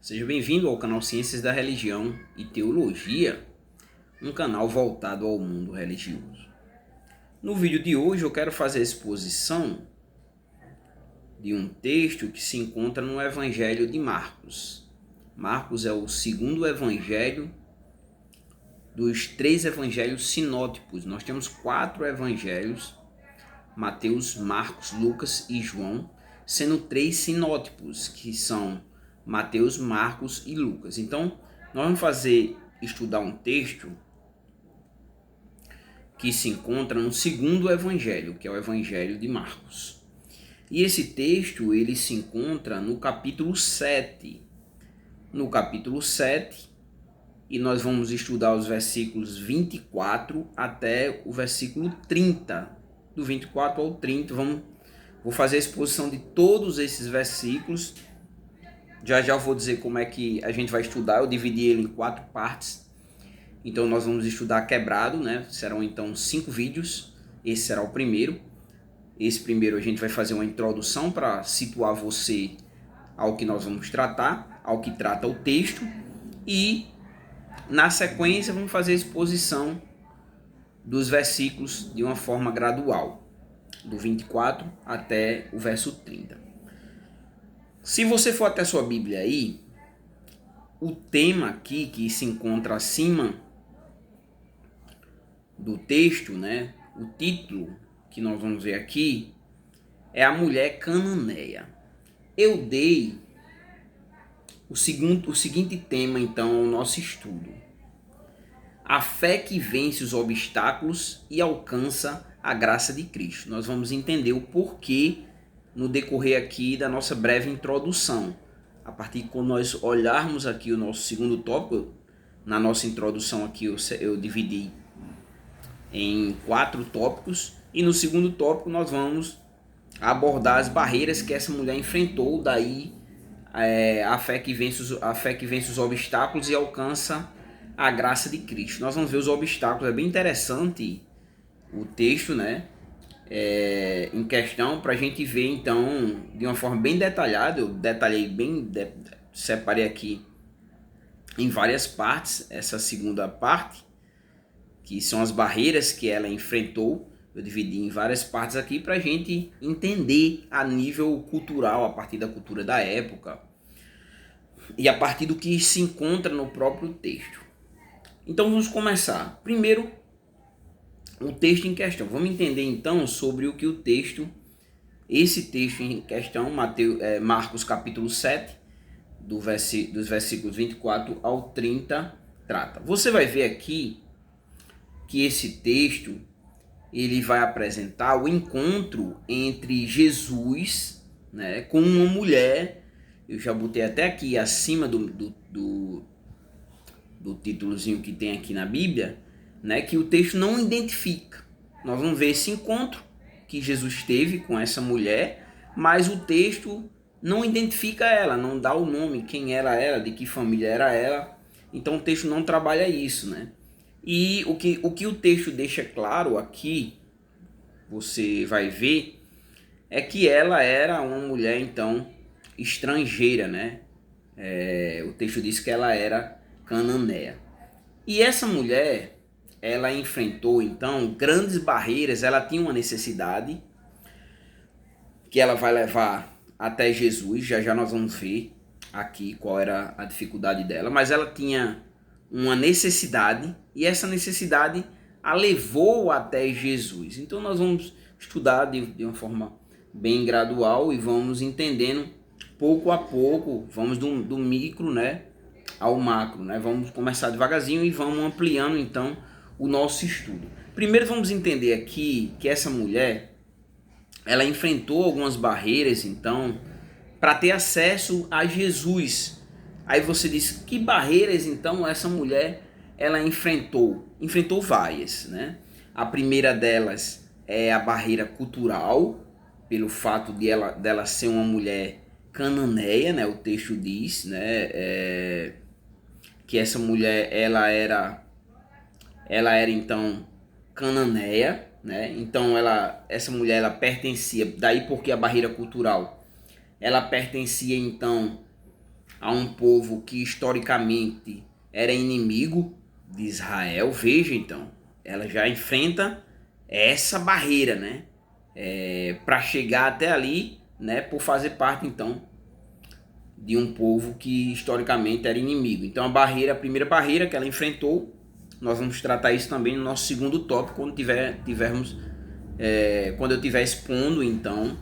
Seja bem-vindo ao canal Ciências da Religião e Teologia, um canal voltado ao mundo religioso. No vídeo de hoje eu quero fazer a exposição de um texto que se encontra no Evangelho de Marcos. Marcos é o segundo evangelho dos 3 evangelhos sinóticos. Nós temos 4 evangelhos, Mateus, Marcos, Lucas e João, sendo 3 sinóticos, que são Mateus, Marcos e Lucas. Então, nós vamos estudar um texto que se encontra no segundo evangelho, que é o evangelho de Marcos. E esse texto, ele se encontra no capítulo 7. No capítulo 7, e nós vamos estudar os versículos 24 até o versículo 30. Do 24 ao 30, vou fazer a exposição de todos esses versículos. Já eu vou dizer como é que a gente vai estudar. Eu dividi ele em 4 partes. Então nós vamos estudar quebrado, né? Serão então 5 vídeos. Esse será o primeiro. Esse primeiro a gente vai fazer uma introdução para situar você ao que nós vamos tratar, ao que trata o texto. E na sequência vamos fazer a exposição dos versículos de uma forma gradual, do 24 até o verso 30. Se você for até sua Bíblia aí, o tema aqui que se encontra acima do texto, né? O título que nós vamos ver aqui é a mulher cananeia. Eu dei o seguinte tema então ao nosso estudo: a fé que vence os obstáculos e alcança a graça de Cristo. Nós vamos entender o porquê no decorrer aqui da nossa breve introdução. A partir de quando nós olharmos aqui o nosso segundo tópico, na nossa introdução aqui eu dividi em 4 tópicos, e no segundo tópico nós vamos abordar as barreiras que essa mulher enfrentou, daí a fé que vence os obstáculos e alcança a graça de Cristo. Nós vamos ver os obstáculos, é bem interessante o texto, né? Em questão, para a gente ver então de uma forma bem detalhada. Eu detalhei separei aqui em várias partes essa segunda parte, que são as barreiras que ela enfrentou. Eu dividi em várias partes aqui para a gente entender a nível cultural, a partir da cultura da época e a partir do que se encontra no próprio texto. Então vamos começar. Primeiro, o texto em questão. Vamos entender então sobre o que esse texto em questão, Marcos capítulo 7, dos versículos 24 ao 30, trata. Você vai ver aqui que esse texto ele vai apresentar o encontro entre Jesus, né, com uma mulher. Eu já botei até aqui acima do títulozinho que tem aqui na Bíblia, né, que o texto não identifica. Nós vamos ver esse encontro que Jesus teve com essa mulher, mas o texto não identifica ela, não dá o nome, quem ela era, de que família era ela. Então o texto não trabalha isso, né? E o que o texto deixa claro aqui, você vai ver, é que ela era uma mulher então estrangeira, né? O texto diz que ela era cananeia. E essa mulher, ela enfrentou então grandes barreiras. Ela tinha uma necessidade que ela vai levar até Jesus. Já nós vamos ver aqui qual era a dificuldade dela, mas ela tinha uma necessidade, e essa necessidade a levou até Jesus. Então nós vamos estudar de uma forma bem gradual e vamos entendendo pouco a pouco. Vamos do micro, né, ao macro, né? Vamos começar devagarzinho e vamos ampliando então o nosso estudo. Primeiro vamos entender aqui que essa mulher, ela enfrentou algumas barreiras então para ter acesso a Jesus. Aí você diz, que barreiras então essa mulher ela enfrentou? Enfrentou várias, né? A primeira delas é a barreira cultural, pelo fato dela ser uma mulher cananeia, né? O texto diz, né, que essa mulher ela era então cananeia, né? Então essa mulher ela pertencia, daí porque a barreira cultural, ela pertencia então a um povo que historicamente era inimigo de Israel. Veja então, ela já enfrenta essa barreira, né? Para chegar até ali, né? Por fazer parte então de um povo que historicamente era inimigo. Então a primeira barreira que ela enfrentou, nós vamos tratar isso também no nosso segundo tópico, quando quando eu estiver expondo então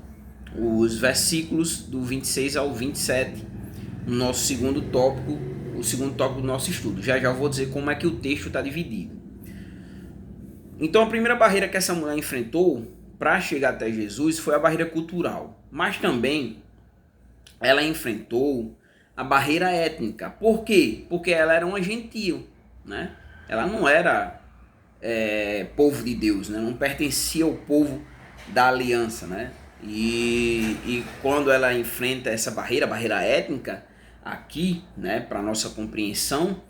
os versículos do 26 ao 27, no nosso segundo tópico, o segundo tópico do nosso estudo. Já eu vou dizer como é que o texto está dividido. Então a primeira barreira que essa mulher enfrentou para chegar até Jesus foi a barreira cultural, mas também ela enfrentou a barreira étnica. Por quê? Porque ela era uma gentil, né? Ela não era povo de Deus, né? Não pertencia ao povo da aliança, né? E quando ela enfrenta essa barreira, a barreira étnica, aqui, né, para nossa compreensão,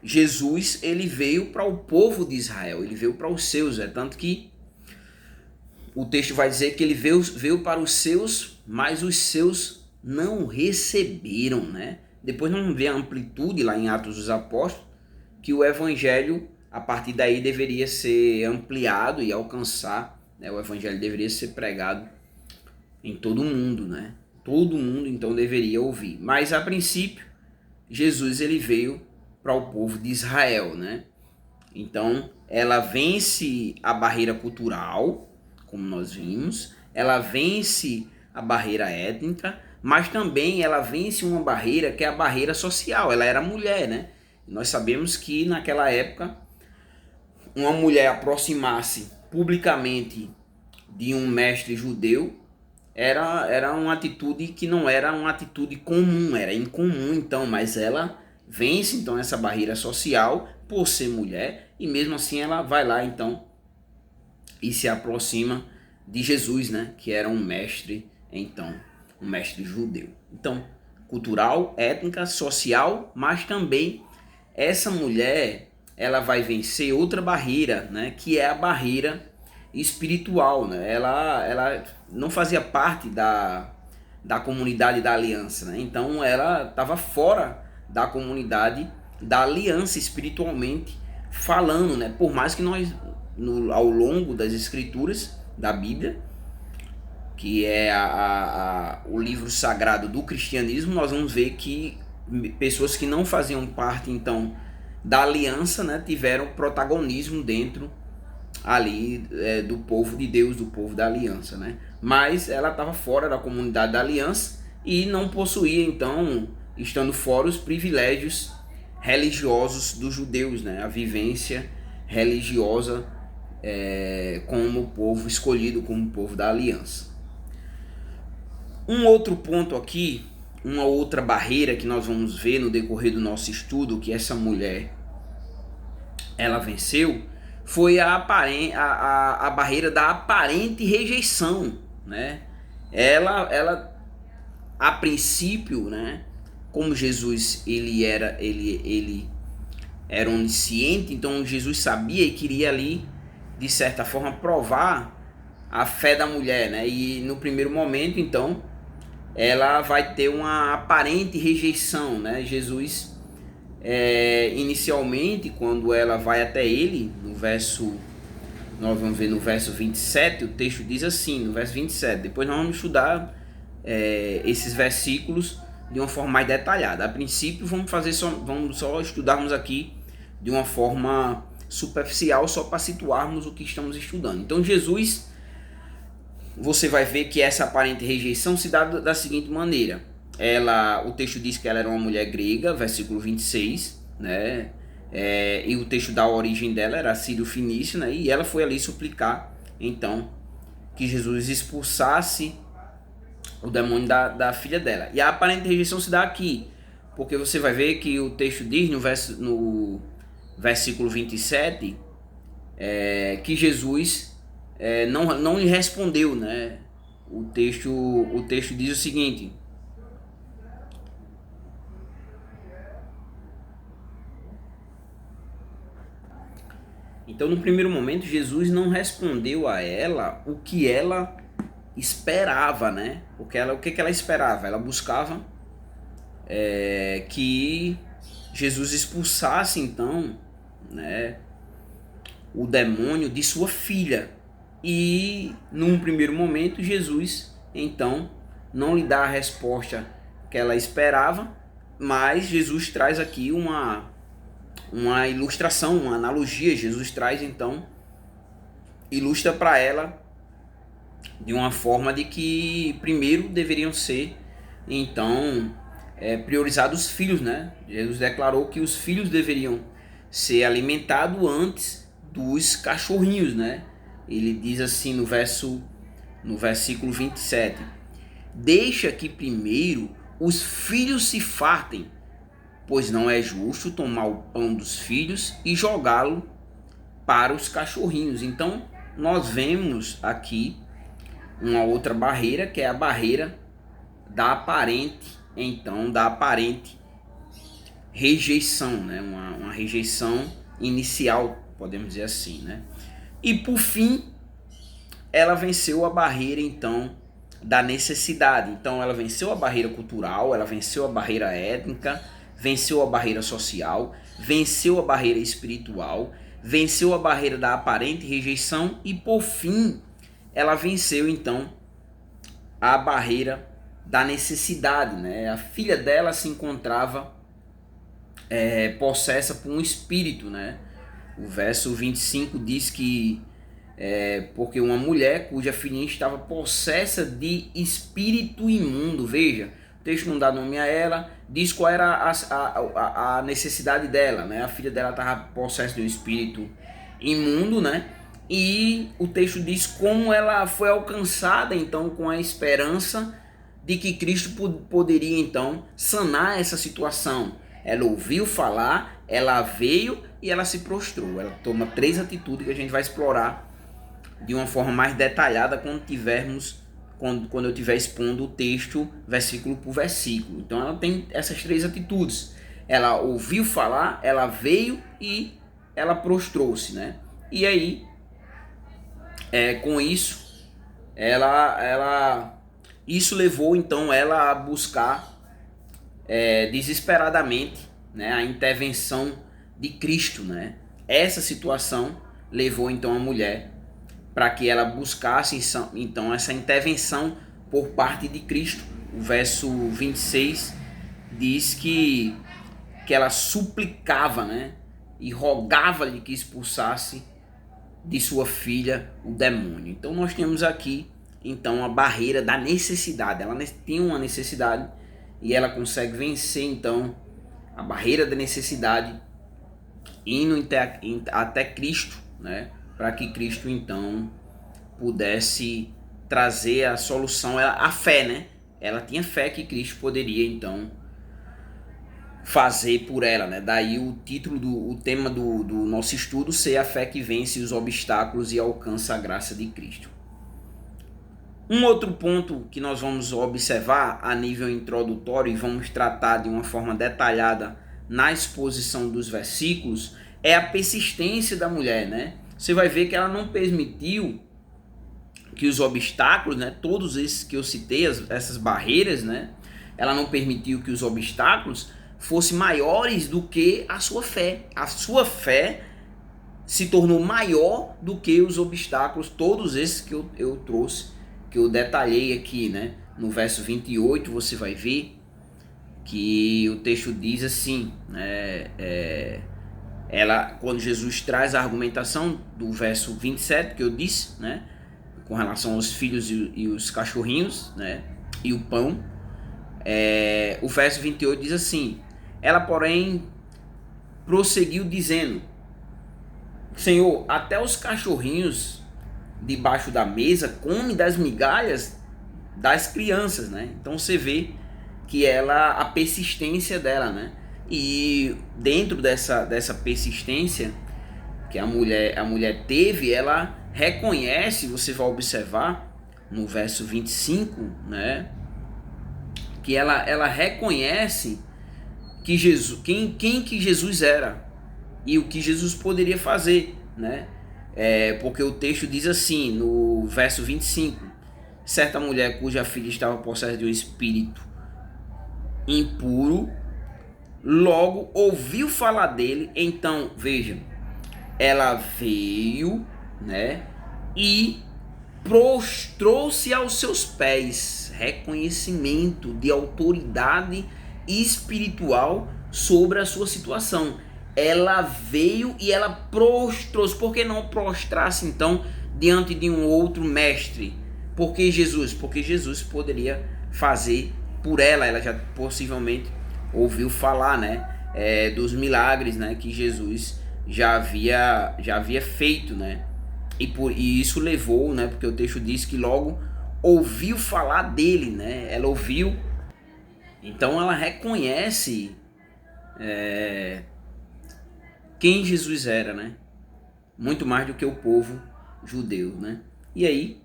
Jesus ele veio para o povo de Israel, ele veio para os seus, tanto que o texto vai dizer que ele veio para os seus, mas os seus não receberam, né? Depois nós vamos ver a amplitude lá em Atos dos Apóstolos, que o evangelho a partir daí deveria ser ampliado e alcançar, né? O evangelho deveria ser pregado em todo mundo, né? Todo mundo então deveria ouvir. Mas a princípio, Jesus ele veio para o povo de Israel, né? Então, ela vence a barreira cultural, como nós vimos, ela vence a barreira étnica, mas também ela vence uma barreira que é a barreira social. Ela era mulher, né? Nós sabemos que naquela época, uma mulher aproximar-se publicamente de um mestre judeu era uma atitude que não era uma atitude comum, era incomum então, mas ela vence então essa barreira social por ser mulher e mesmo assim ela vai lá então e se aproxima de Jesus, né, que era um mestre então, um mestre judeu. Então, cultural, étnica, social, mas também essa mulher ela vai vencer outra barreira, né, que é a barreira espiritual, né? Ela não fazia parte da comunidade da aliança, né? Então ela estava fora da comunidade da aliança espiritualmente falando, né? Por mais que nós ao longo das escrituras da Bíblia, que é o livro sagrado do cristianismo, nós vamos ver que pessoas que não faziam parte então da aliança, né, tiveram protagonismo dentro ali do povo de Deus, do povo da aliança, né? Mas ela estava fora da comunidade da aliança e não possuía então, estando fora, os privilégios religiosos dos judeus, né? A vivência religiosa como povo escolhido, como povo da aliança. Um outro ponto aqui, uma outra barreira que nós vamos ver no decorrer do nosso estudo, que essa mulher ela venceu, foi a barreira da aparente rejeição, né? Ela a princípio, né, como Jesus ele era onisciente, então Jesus sabia e queria ali de certa forma provar a fé da mulher, né? E no primeiro momento então ela vai ter uma aparente rejeição, né? Jesus inicialmente, quando ela vai até ele, nós vamos ver no verso 27, o texto diz assim, no verso 27, depois nós vamos estudar esses versículos de uma forma mais detalhada. A princípio vamos só estudarmos aqui de uma forma superficial, só para situarmos o que estamos estudando. Então Jesus, você vai ver que essa aparente rejeição se dá da seguinte maneira. O texto diz que ela era uma mulher grega, versículo 26, né? E o texto dá a origem dela, era sírio-fenício, né? E ela foi ali suplicar, então, que Jesus expulsasse o demônio da filha dela. E a aparente rejeição se dá aqui, porque você vai ver que o texto diz no versículo 27 que Jesus não lhe respondeu, né? O texto diz o seguinte: então, no primeiro momento, Jesus não respondeu a ela o que ela esperava, né? Porque o que ela esperava? Ela buscava que Jesus expulsasse então, né, o demônio de sua filha. E num primeiro momento Jesus então não lhe dá a resposta que ela esperava, mas Jesus traz aqui uma ilustração, uma analogia. Jesus traz então, ilustra para ela de uma forma de que primeiro deveriam ser então priorizados os filhos, né? Jesus declarou que os filhos deveriam ser alimentados antes dos cachorrinhos, né? Ele diz assim no versículo 27: deixa que primeiro os filhos se fartem, pois não é justo tomar o pão dos filhos e jogá-lo para os cachorrinhos. Então nós vemos aqui uma outra barreira, que é a barreira da aparente rejeição, né? Uma rejeição inicial, podemos dizer assim, né? E por fim, ela venceu a barreira então da necessidade. Então ela venceu a barreira cultural, ela venceu a barreira étnica, venceu a barreira social, venceu a barreira espiritual, venceu a barreira da aparente rejeição e por fim ela venceu então a barreira da necessidade, né? A filha dela se encontrava possessa por um espírito, né? O verso 25 diz que porque uma mulher cuja filhinha estava possessa de espírito imundo. Veja, o texto não dá nome a ela, diz qual era a necessidade dela, né? A filha dela estava possessa de um espírito imundo, né? E o texto diz como ela foi alcançada então com a esperança de que Cristo poderia então sanar essa situação. Ela ouviu falar, ela veio e ela se prostrou. Ela toma 3 atitudes que a gente vai explorar de uma forma mais detalhada quando eu estiver expondo o texto versículo por versículo. Então ela tem essas 3 atitudes. Ela ouviu falar, ela veio e ela prostrou-se, né? E aí, com isso, isso levou então ela a buscar desesperadamente, né, a intervenção de Cristo, né? Essa situação levou então a mulher para que ela buscasse então essa intervenção por parte de Cristo. O verso 26 diz que ela suplicava, né, e rogava-lhe que expulsasse de sua filha o demônio. Então nós temos aqui então a barreira da necessidade. Ela tem uma necessidade e ela consegue vencer então a barreira da necessidade indo até Cristo, né? Para que Cristo então pudesse trazer a solução, a fé, né? Ela tinha fé que Cristo poderia então fazer por ela, né? Daí o título o tema do nosso estudo ser a fé que vence os obstáculos e alcança a graça de Cristo. Um outro ponto que nós vamos observar a nível introdutório e vamos tratar de uma forma detalhada na exposição dos versículos é a persistência da mulher, né? Você vai ver que ela não permitiu que os obstáculos, né, todos esses que eu citei, essas barreiras, né, ela não permitiu que os obstáculos fossem maiores do que a sua fé. A sua fé se tornou maior do que os obstáculos, todos esses que eu trouxe, que eu detalhei aqui, né? No verso 28 você vai ver que o texto diz assim, né, quando Jesus traz a argumentação do verso 27 que eu disse, né, com relação aos filhos e os cachorrinhos, né, e o pão, o verso 28 diz assim: ela porém prosseguiu dizendo: Senhor, até os cachorrinhos debaixo da mesa comem das migalhas das crianças, né? Então você vê que a persistência dela, né? E dentro dessa persistência que a mulher teve, ela reconhece, você vai observar no verso 25, né? Que ela reconhece que Jesus, quem que Jesus era e o que Jesus poderia fazer, né? Porque o texto diz assim, no verso 25: certa mulher cuja filha estava possessa de um espírito impuro, logo ouviu falar dele. Então, veja, ela veio, né, e prostrou-se aos seus pés, reconhecimento de autoridade espiritual sobre a sua situação. Ela veio e ela prostrou-se. Por que não prostrar-se então diante de um outro mestre? Porque Jesus poderia fazer por ela. Ela já possivelmente ouviu falar, né, dos milagres, né, que Jesus já havia feito, né? E isso levou, né, porque o texto diz que logo ouviu falar dele, né? Ela ouviu, então ela reconhece quem Jesus era, né? Muito mais do que o povo judeu, né? E aí,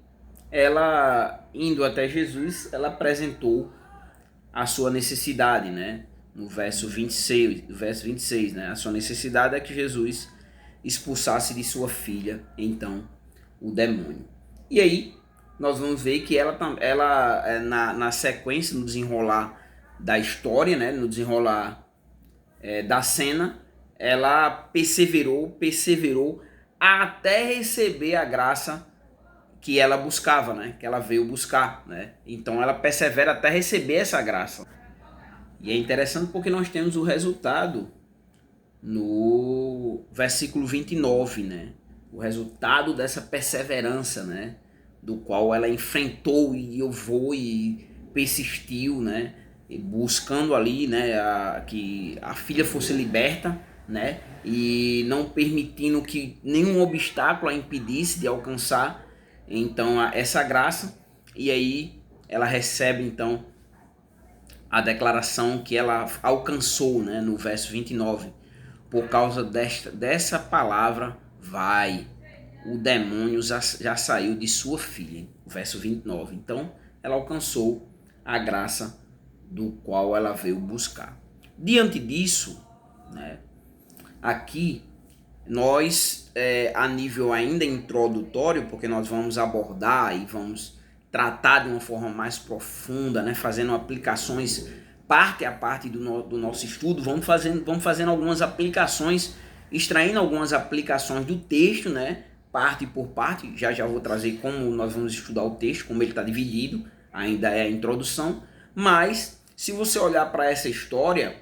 ela indo até Jesus, ela apresentou a sua necessidade, né? No verso 26, né? A sua necessidade é que Jesus expulsasse de sua filha, então, o demônio. E aí, nós vamos ver que ela na sequência, no desenrolar da história, né? No desenrolar da cena, ela perseverou até receber a graça que ela buscava, né? Que ela veio buscar, né? Então ela persevera até receber essa graça. E é interessante porque nós temos o resultado no versículo 29, né? O resultado dessa perseverança, né? Do qual ela enfrentou e e persistiu, né? E buscando ali, né? Que a filha fosse liberta, né? E não permitindo que nenhum obstáculo a impedisse de alcançar então essa graça. E aí ela recebe então a declaração que ela alcançou, né? No verso 29. Por causa dessa palavra, vai, o demônio já saiu de sua filha. Verso 29. Então, ela alcançou a graça do qual ela veio buscar. Diante disso, né, aqui, nós, a nível ainda introdutório, porque nós vamos abordar e vamos tratar de uma forma mais profunda, né, fazendo aplicações parte a parte do nosso estudo, vamos fazendo algumas aplicações, extraindo algumas aplicações do texto, né, parte por parte. Já vou trazer como nós vamos estudar o texto, como ele está dividido, ainda é a introdução, mas se você olhar para essa história,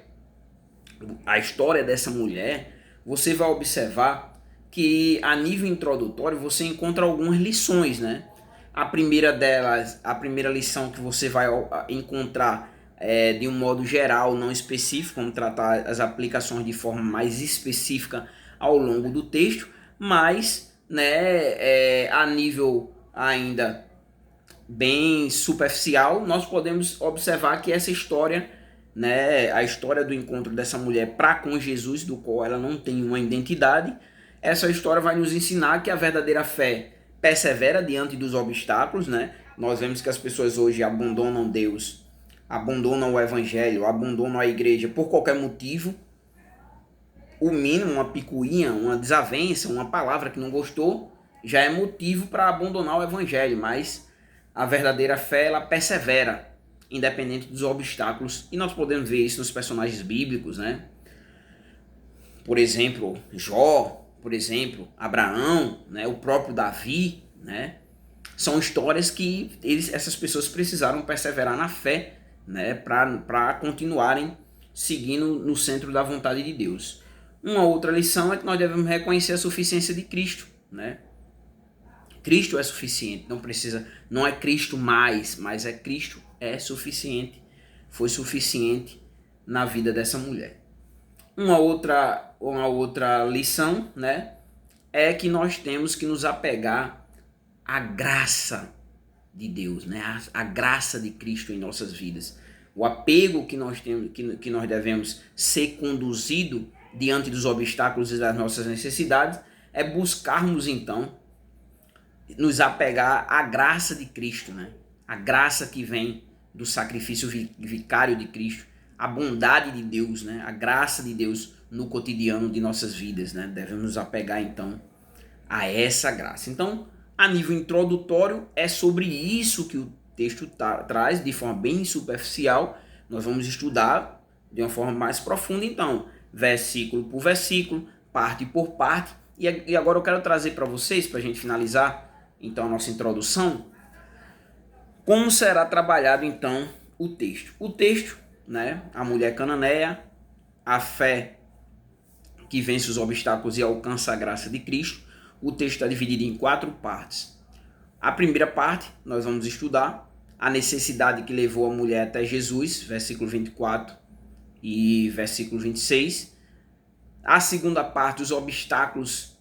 a história dessa mulher, você vai observar que a nível introdutório você encontra algumas lições, né? A primeira delas, a primeira lição que você vai encontrar de um modo geral, não específico, vamos tratar as aplicações de forma mais específica ao longo do texto, mas né, a nível ainda bem superficial, nós podemos observar que essa história, né, a história do encontro dessa mulher para com Jesus, do qual ela não tem uma identidade, essa história vai nos ensinar que a verdadeira fé persevera diante dos obstáculos, né? Nós vemos que as pessoas hoje abandonam Deus, abandonam o evangelho, abandonam a igreja por qualquer motivo. O mínimo, uma picuinha, uma desavença, uma palavra que não gostou, já é motivo para abandonar o evangelho, mas a verdadeira fé, ela persevera, independente dos obstáculos, e nós podemos ver isso nos personagens bíblicos, né? Por exemplo, Jó, por exemplo, Abraão, né? O próprio Davi, né? São histórias que essas pessoas precisaram perseverar na fé, né? Para continuarem seguindo no centro da vontade de Deus. Uma outra lição é que nós devemos reconhecer a suficiência de Cristo, né? Cristo é suficiente, não é Cristo mais, mas é Cristo é suficiente, foi suficiente na vida dessa mulher. Uma outra lição, né, é que nós temos que nos apegar à graça de Deus, né, a graça de Cristo em nossas vidas. O apego que nós temos, que nós devemos ser conduzido diante dos obstáculos e das nossas necessidades, é buscarmos então nos apegar à graça de Cristo, né? A graça que vem do sacrifício vicário de Cristo, a bondade de Deus, né? A graça de Deus no cotidiano de nossas vidas, né? Devemos nos apegar então a essa graça. Então, a nível introdutório, é sobre isso que o texto traz de forma bem superficial, Nós vamos estudar de uma forma mais profunda, então, versículo por versículo, parte por parte. E agora eu quero trazer para vocês, para a gente finalizar, então, a nossa introdução, como será trabalhado, então, o texto. O texto, né, a mulher cananeia, a fé que vence os obstáculos e alcança a graça de Cristo. O texto está dividido em 4 partes. A primeira parte, nós vamos estudar a necessidade que levou a mulher até Jesus, versículo 24 e versículo 26. A segunda parte, os obstáculos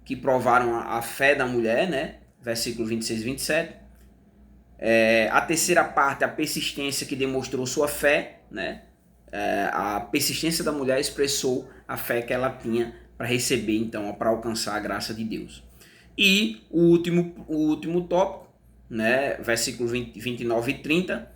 que provaram a fé da mulher, né? Versículo 26 e 27. A terceira parte, a persistência que demonstrou sua fé, né? A persistência da mulher expressou a fé que ela tinha para receber, então, para alcançar a graça de Deus. E o último tópico, né? Versículo 29 e 30,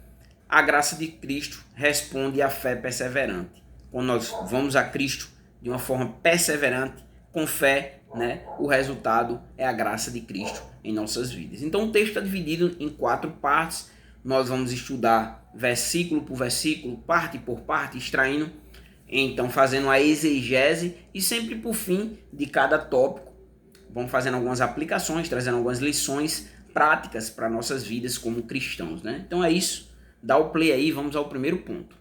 a graça de Cristo responde à fé perseverante. Quando nós vamos a Cristo de uma forma perseverante, com fé, né, o resultado é a graça de Cristo em nossas vidas. Então o texto está dividido em 4 partes. Nós vamos estudar versículo por versículo, parte por parte, extraindo, então fazendo a exegese e sempre por fim de cada tópico, vamos fazendo algumas aplicações, trazendo algumas lições práticas para nossas vidas como cristãos, né? Então é isso. Dá o play aí, vamos ao primeiro ponto.